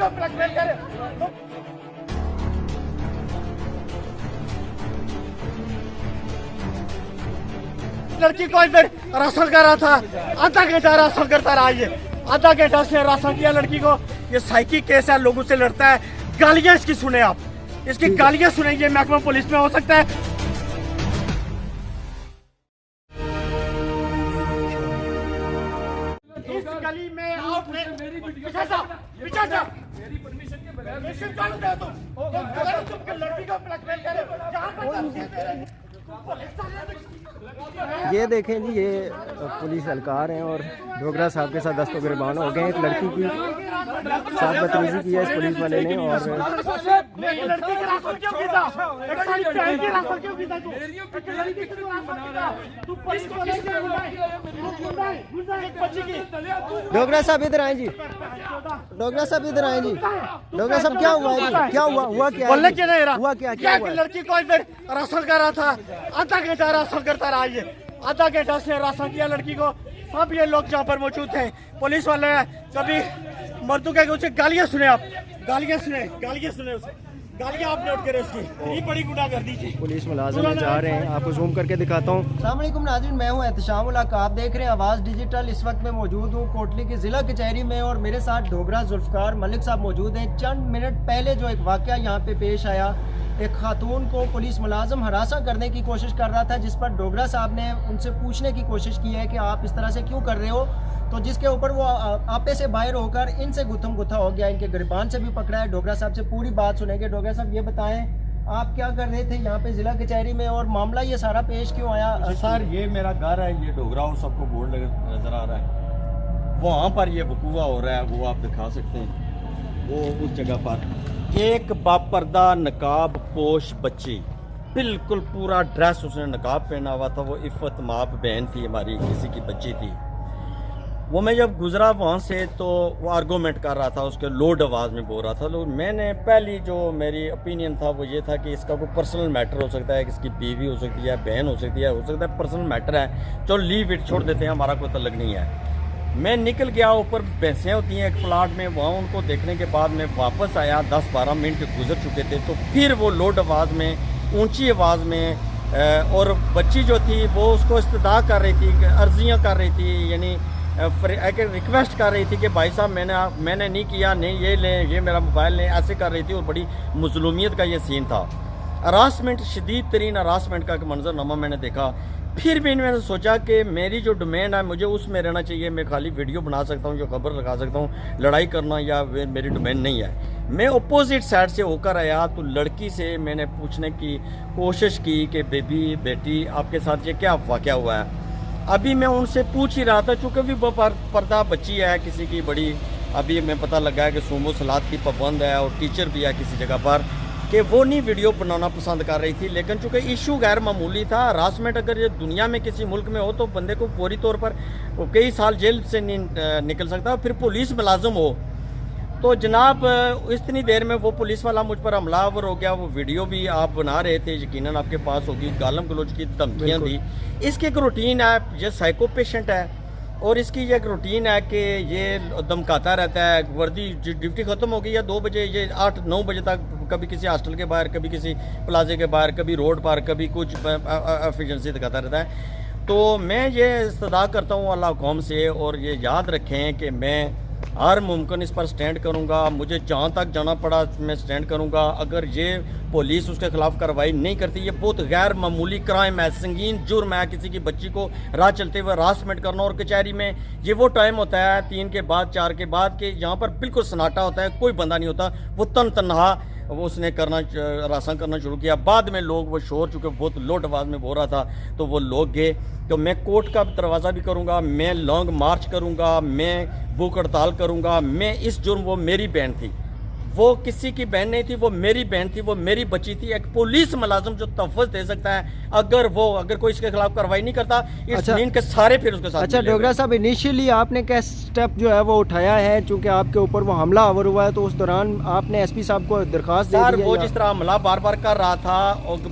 को ब्लैकमेल करे। लड़की को इधर राशन कर रहा था, आधा घंटा राशन करता रहा, ये आधा घंटा से राशन किया लड़की को। ये साइकिक केस है, लोगों से लड़ता है, गालियां इसकी सुने आप, इसकी गालियां सुनेंगे, महकमा पुलिस में हो सकता है। इस गली में आपने मेरी परमिशन के बगैर लड़की को ब्लैकमेल करे। ये देखें जी, ये पुलिस एहलकार हैं और डोगरा साहब के साथ दस्तो गिरबान हो गए। एक लड़की की साथ बदतमीजी की है इस पुलिस वाले ने। और डोगरा साहब इधर आए जी, डोगरा साहब इधर आए जी। डोगरा साहब क्या हुआ है जी? क्या हुआ? हुआ क्या है? हुआ क्या हुआ? लड़की को इधर राशन कर रहा था, आधा घंटा राशन करता रहा, ये आधा घंटा से राशन किया लड़की को। सब ये लोग जहाँ पर मौजूद थे, पुलिस वाले हैं, कभी मर्दों के उसे गालियाँ सुने आप, गालियाँ सुने उसे, गालियाँ आप नोट करें उसकी, ये बड़ी गुंडागर्दी थी। पुलिस मुलाजिम जा रहे हैं, आपको जूम करके दिखाता हूँ। अस्सलाम वालेकुम नाज़रीन, मैं हूँ एहतशाम उल हक, आप देख रहे हैं आवाज़ डिजिटल। इस वक्त मैं मौजूद हूँ कोटली की ज़िला कचहरी में और मेरे साथ डोगरा जुल्फ़कार मलिक साहब मौजूद हैं। चंद मिनट पहले जो एक वाक़या यहाँ पे पेश आया, एक खातून को पुलिस मुलाजिम हरासा करने की कोशिश कर रहा था, जिस पर डोगरा साहब ने उनसे पूछने की कोशिश की है कि आप इस तरह से क्यों कर रहे हो, तो जिसके ऊपर वो आपे से बाहर होकर इनसे गुत्थम गुत्था हो गया, इनके गिरबान से भी पकड़ा है। डोगरा साहब से पूरी बात सुनेंगे। डोगरा साहब ये बताएं, आप क्या कर रहे थे यहाँ पे ज़िला कचहरी में और मामला ये सारा पेश क्यों आया? सर ये मेरा घर है, ये डोगरा और सबको बोर्ड नज़र आ रहा है, वहाँ पर ये वकूआ हो रहा है, वो आप दिखा सकते हैं। वो उस जगह पर एक बापर्दा नकाब पोश बच्ची, बिल्कुल पूरा ड्रेस उसने नकाब पहना हुआ था, वो इफ़त माप बहन थी हमारी, किसी की बच्ची थी। वो मैं जब गुजरा वहाँ से तो वो आर्गूमेंट कर रहा था, उसके लोड आवाज़ में बोल रहा था। तो मैंने पहली जो मेरी ओपिनियन था वो ये था कि इसका कोई पर्सनल मैटर हो सकता है, कि इसकी बीवी हो सकती है, बहन हो सकती है, हो सकता है पर्सनल मैटर है, चलो लीव इट, छोड़ देते हैं, हमारा कोई तल्लुक नहीं है। मैं निकल गया, ऊपर भैंसें होती हैं एक प्लाट में, वहाँ उनको देखने के बाद मैं वापस आया, 10-12 मिनट गुजर चुके थे, तो फिर वो लोड आवाज़ में, ऊंची आवाज़ में, और बच्ची जो थी वो उसको इस्तदा कर रही थी, अर्जियाँ कर रही थी, यानी रिक्वेस्ट कर रही थी कि भाई साहब मैंने नहीं किया, नहीं ये लें, ये मेरा मोबाइल लें, ऐसे कर रही थी। और बड़ी मजलूमियत का ये सीन था, हरासमेंट, शदीद तरीन हरासमेंट का मंजरनामा मैंने देखा। फिर भी मैंने सोचा कि मेरी जो डोमेन है मुझे उसमें रहना चाहिए, मैं खाली वीडियो बना सकता हूँ, जो खबर लगा सकता हूँ, लड़ाई करना या मेरी डोमेन नहीं है। मैं अपोजिट साइड से होकर आया तो लड़की से मैंने पूछने की कोशिश की कि बेटी आपके साथ ये क्या वाक़या हुआ है। अभी मैं उनसे पूछ ही रहा था, चूँकि वो पर्दा बच्ची है किसी की बड़ी, अभी मैं पता लगा है कि सूमो सलाद की पाबंद है और टीचर भी है किसी जगह पर, कि वो नहीं वीडियो बनाना पसंद कर रही थी। लेकिन चूँकि इशू गैर मामूली था, हरासमेंट अगर ये दुनिया में किसी मुल्क में हो तो बंदे को फौरी तौर पर वो कई साल जेल से नहीं निकल सकता, फिर पुलिस मुलाजिम हो। तो जनाब इतनी देर में वो पुलिस वाला मुझ पर हमलावर हो गया। वो वीडियो भी आप बना रहे थे, यकीनन आपके पास होगी, गालम गलोच की धमकियाँ दी। इसकी एक रूटीन है, ये साइको पेशेंट है और इसकी ये एक रूटीन है कि ये धमकाता रहता है। वर्दी ड्यूटी ख़त्म हो गई या 2 बजे, ये 8-9 बजे तक कभी किसी हॉस्टल के बाहर, कभी किसी प्लाजे के बाहर, कभी रोड पर, कभी कुछ एफिशिएंसी दिखाता रहता है। तो मैं ये इस्तदा करता हूँ अल्लाह कौम से, और ये याद रखें कि मैं हर मुमकिन इस पर स्टैंड करूंगा, मुझे जहाँ तक जाना पड़ा मैं स्टैंड करूंगा। अगर ये पुलिस उसके खिलाफ कार्रवाई नहीं करती, ये बहुत गैर मामूली क्राइम है, संगीन जुर्म है किसी की बच्ची को राह चलते हुए हरासमेंट करना। और कचहरी में ये वो टाइम होता है 3 के बाद 4 के बाद कि यहाँ पर बिल्कुल सन्नाटा होता है, कोई बंदा नहीं होता। वो तन्हा वो उसने रासन करना शुरू किया। बाद में लोग, वो शोर चूँकि बहुत लोड आवाज़ में बोल रहा था, तो वो लोग गए। तो मैं कोर्ट का दरवाज़ा भी करूँगा, मैं लॉन्ग मार्च करूँगा, मैं भूख हड़ताल करूँगा। मैं इस जुर्म, वो मेरी बहन थी, वो किसी की बहन नहीं थी, वो मेरी बहन थी, वो मेरी बच्ची थी। एक पुलिस मुलाजिम जो तहफ़्फ़ुज़ दे सकता है, अगर कोई इसके खिलाफ कार्रवाई नहीं करता, के सारे फिर उसके साथ। अच्छा डोगरा साहब, इनिशियली आपने क्या स्टेप जो है वो उठाया है, चूँकि आपके ऊपर वो हमला आवर हुआ है, तो उस दौरान आपने एसपी साहब को दरख्वास्त दे दी? वो जिस तरह हमला बार बार कर रहा था, और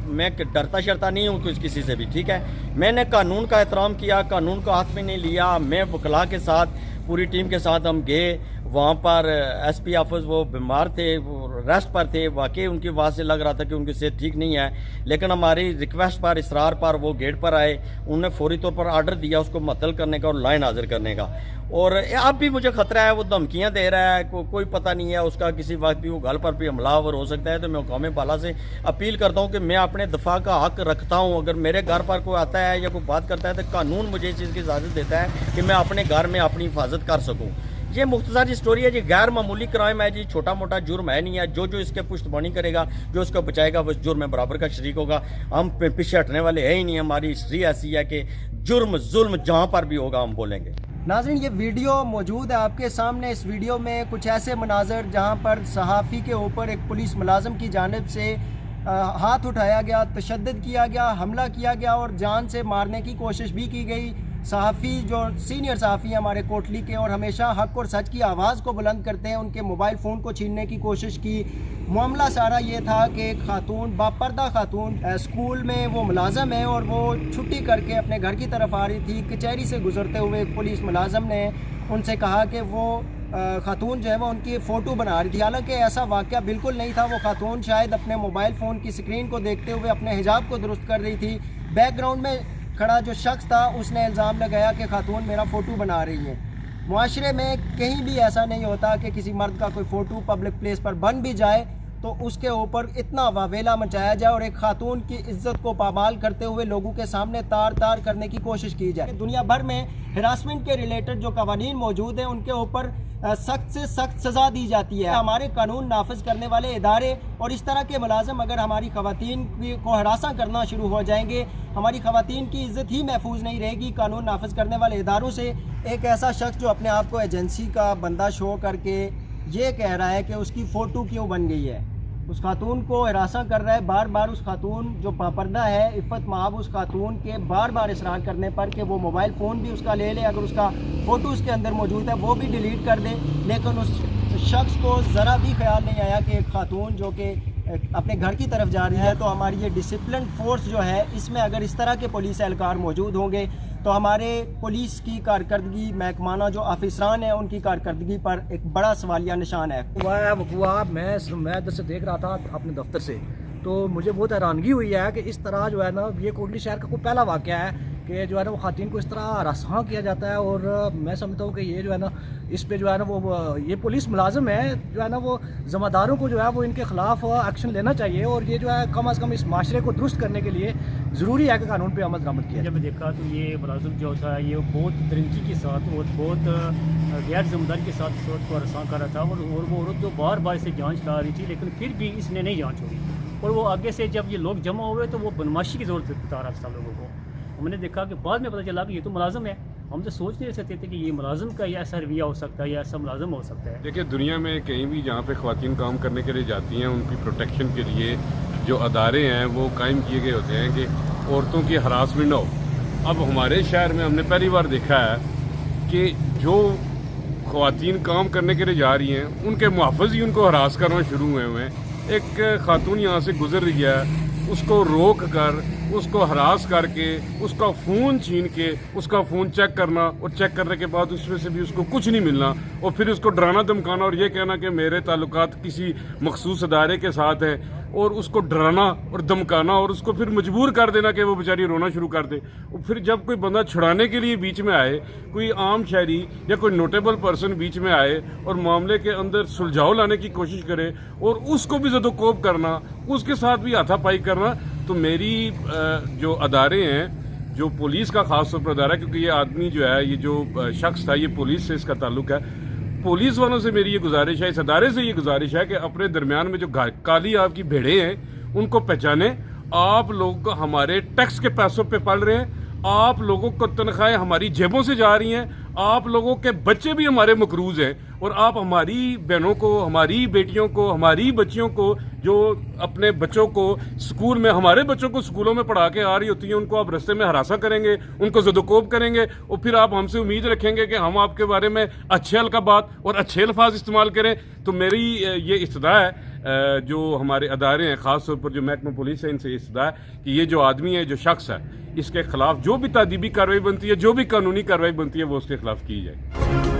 मैं डरता शरता नहीं हूँ किसी से भी, ठीक है। मैंने कानून का एहतराम किया, कानून को हाथ में नहीं लिया। मैं वकला के साथ, पूरी टीम के साथ हम गए, वहाँ पर एसपी ऑफिस वो बीमार थे, वो रेस्ट पर थे, वाकई उनकी आवाज़ से लग रहा था कि उनकी सेहत ठीक नहीं है, लेकिन हमारी रिक्वेस्ट पर, इसरार पर वो गेट पर आए। उन्होंने फौरी तौर पर आर्डर दिया उसको मुअत्तल करने का और लाइन हाजिर करने का। और अब भी मुझे खतरा है, वो धमकियाँ दे रहा है, कोई पता नहीं है उसका, किसी वक्त भी वो घर पर भी हमलावर हो सकता है। तो मैं कौमी बाला से अपील करता हूँ कि मैं अपने दफा का हक रखता हूँ। अगर मेरे घर पर कोई आता है या कोई बात करता है तो कानून मुझे इस चीज़ की इजाज़त देता है कि मैं अपने घर में अपनी हिफाजत कर सकूँ। ये मुख्तसर स्टोरी है जी, गैर मामूली क्राइम है जी, छोटा मोटा जुर्म है नहीं है। जो इसके पुष्टबानी करेगा, जो इसको बचाएगा, वो जुर्म में बराबर का शरीक होगा। हम पीछे हटने वाले है ही नहीं। हमारी हिस्ट्री ऐसी है कि जुर्म जुल्म जहाँ पर भी होगा हम बोलेंगे। नाज़रीन, ये वीडियो मौजूद है आपके सामने। इस वीडियो में कुछ ऐसे मनाजर जहाँ पर सहाफ़ी के ऊपर एक पुलिस मुलाजिम की जानिब से हाथ उठाया गया, तशद्दुद किया गया, हमला किया गया और जान से मारने की कोशिश भी की गई। सहाफ़ी जो सीनियर सहाफ़ी हैं हमारे कोटली के और हमेशा हक़ और सच की आवाज़ को बुलंद करते हैं, उनके मोबाइल फ़ोन को छीनने की कोशिश की। मामला सारा ये था कि एक खातून, बापर्दा खातून, स्कूल में वो मुलाज़म है और वो छुट्टी करके अपने घर की तरफ आ रही थी। कचहरी से गुज़रते हुए एक पुलिस मुलाज़म ने उनसे कहा कि वो खातून जो है वो उनकी फ़ोटो बना रही थी। हालांकि ऐसा वाक़या बिल्कुल नहीं था। वो खातून शायद अपने मोबाइल फ़ोन की स्क्रीन को देखते हुए अपने हिजाब को दुरुस्त कर रही थी। बैकग्राउंड में खड़ा जो शख्स था उसने इल्ज़ाम लगाया कि खातून मेरा फ़ोटो बना रही है। मुआशरे में कहीं भी ऐसा नहीं होता कि किसी मर्द का कोई फ़ोटो पब्लिक प्लेस पर बन भी जाए तो उसके ऊपर इतना वावेला मचाया जाए और एक खातून की इज्जत को पामाल करते हुए लोगों के सामने तार तार करने की कोशिश की जाए। दुनिया भर में हरासमेंट के रिलेटेड जो कवानीन मौजूद हैं उनके ऊपर सख्त से सख्त सज़ा दी जाती है। हमारे कानून नाफिज करने वाले इदारे और इस तरह के मुलाजिम अगर हमारी ख़वातीन को हरासा करना शुरू हो जाएंगे, हमारी ख़वातीन की इज़्ज़त ही महफूज नहीं रहेगी। कानून नाफिज करने वाले इदारों से एक ऐसा शख्स जो अपने आप को एजेंसी का बंदा शो करके ये कह रहा है कि उसकी फ़ोटो क्यों बन गई है, उस खातून को हरासा कर रहा है बार बार। उस खातून जो पापर्दा है, इफ़्फ़त माब, उस खातून के बार बार इसरार करने पर कि वो मोबाइल फ़ोन भी उसका ले ले, अगर उसका फ़ोटो उसके अंदर मौजूद है वो भी डिलीट कर दे। लेकिन उस शख्स को ज़रा भी ख्याल नहीं आया कि एक खातून जो कि अपने घर की तरफ जा रही है, तो हमारी ये डिसिप्लिन फोर्स जो है इसमें अगर इस तरह के पुलिस एहलकार मौजूद होंगे तो हमारे पुलिस की कारकर्दगी, महकमाना जो अफसरान हैं उनकी कारकर्दगी पर एक बड़ा सवालिया निशान है। वकुआ मैं इधर से देख रहा था अपने दफ्तर से, तो मुझे बहुत हैरानगी हुई है कि इस तरह जो है ना, ये कोटली शहर का कोई पहला वाक़या है कि जो है ना वो खातून को इस तरह हरासा किया जाता है। और मैं समझता हूँ कि ये जो है ना, इस पे जो है ना वो ये पुलिस मुलाजिम है जो है ना, वो ज़िम्मेदारों को जो है वो इनके ख़िलाफ़ एक्शन लेना चाहिए। और ये जो है कम अज़ कम इस माशरे को दुरुस्त करने के लिए ज़रूरी है कि कानून पे अमल दरामद किया। जब मैं देखा तो ये मुलाजिम जो था ये बहुत दरिंदगी के साथ और बहुत गैर जिम्मेदारी के साथ इस औरत को हरासा कर रहा था। और वो औरत जो बार बार इसे जाँच ला रही थी, लेकिन फिर भी इसने नहीं जाँच हुई। और वो आगे से जब ये लोग जमा हुए तो वो बदमाशी की ज़रूरत बता रहा था लोगों को। हमने देखा कि बाद में पता चला कि ये तो मुलाजिम है। हम तो सोच नहीं सकते थे कि ये मुलाजिम का या ऐसा रवैया हो सकता है या ऐसा मुलाजिम हो सकता है। देखिए, दुनिया में कहीं भी जहाँ पे ख़वातीन काम करने के लिए जाती हैं, उनकी प्रोटेक्शन के लिए जो अदारे हैं वो कायम किए गए होते हैं कि औरतों की हरासमेंट हो। अब हमारे शहर में हमने पहली बार देखा है कि जो ख़वातीन काम करने के लिए जा रही हैं उनके मुहाफ़िज़ ही उनको हरास करना शुरू हुए हैं। एक खातून यहाँ से गुजर रही है, उसको रोक कर, उसको हरास करके, उसका फ़ोन छीन के उसका फ़ोन चेक करना और चेक करने के बाद उसमें से भी उसको कुछ नहीं मिलना और फिर उसको डराना धमकाना और ये कहना कि मेरे ताल्लुकात किसी मखसूस अदारे के साथ हैं और उसको डराना और धमकाना और उसको फिर मजबूर कर देना कि वो बेचारी रोना शुरू कर दे। और फिर जब कोई बंदा छुड़ाने के लिए बीच में आए, कोई आम शहरी या कोई नोटेबल पर्सन बीच में आए और मामले के अंदर सुलझाव लाने की कोशिश करे और उसको भी ज़दोकोब करना, उसके साथ भी हाथापाई करना, तो मेरी जो अदारे हैं, जो पुलिस का ख़ास तौर पर अदारा है, क्योंकि ये आदमी जो है, ये जो शख्स था, ये पुलिस से इसका ताल्लुक है, पुलिस वालों से मेरी ये गुजारिश है, इस अदारे से ये गुजारिश है कि अपने दरमियान में जो काली आपकी भेड़े हैं उनको पहचाने। आप लोग हमारे टैक्स के पैसों पे पल रहे हैं, आप लोगों को तनख्वाहें हमारी जेबों से जा रही हैं, आप लोगों के बच्चे भी हमारे मकरूज हैं और आप हमारी बहनों को, हमारी बेटियों को, हमारी बच्चियों को, जो अपने बच्चों को स्कूल में, हमारे बच्चों को स्कूलों में पढ़ा के आ रही होती हैं, उनको आप रास्ते में हरासा करेंगे, उनको ज़दोकोब करेंगे और फिर आप हमसे उम्मीद रखेंगे कि हम आपके बारे में अच्छे अलकाबात और अच्छे अल्फाज इस्तेमाल करें। तो मेरी ये इस्तदा है जो हमारे अदारे हैं, ख़ास तौर पर जो महकमा पुलिस है, इनसे इस्तदा है कि ये जो आदमी है, जो शख्स है, इसके खिलाफ जो भी तादीबी कार्रवाई बनती है, जो भी कानूनी कार्रवाई बनती है, वो उसके खिलाफ की जाए।